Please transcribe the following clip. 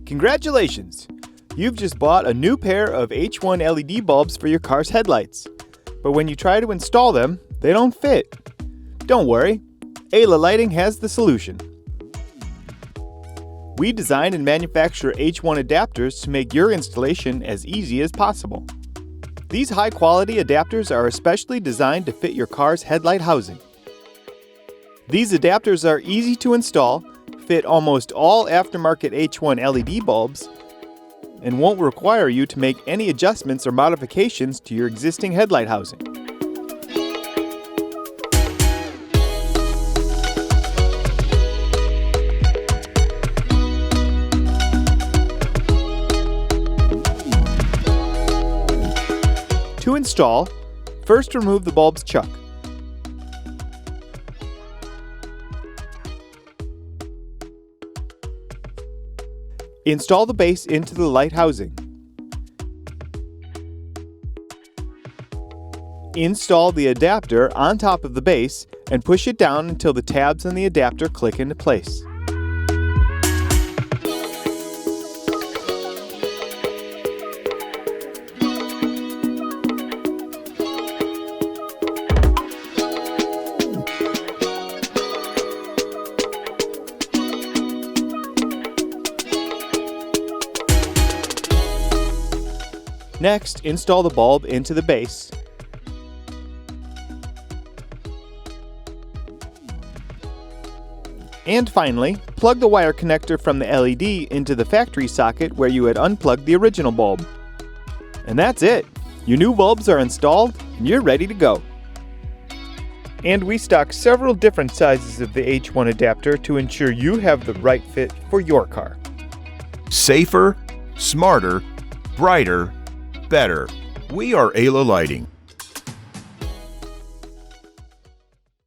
Congratulations! You've just bought a new pair of H1 LED bulbs for your car's headlights. But when you try to install them, they don't fit. Don't worry, Ayla Lighting has the solution. We design and manufacture H1 adapters to make your installation as easy as possible. These high-quality adapters are especially designed to fit your car's headlight housing. These adapters are easy to install, fit almost all aftermarket H1 LED bulbs, and won't require you to make any adjustments or modifications to your existing headlight housing. To install, first remove the bulb's chuck. Install the base into the light housing. Install the adapter on top of the base and push it down until the tabs on the adapter click into place. Next, install the bulb into the base. And finally, plug the wire connector from the LED into the factory socket where you had unplugged the original bulb. And that's it! Your new bulbs are installed and you're ready to go. And we stock several different sizes of the H1 adapter to ensure you have the right fit for your car. Safer, smarter, brighter, better. We are Ayla Lighting.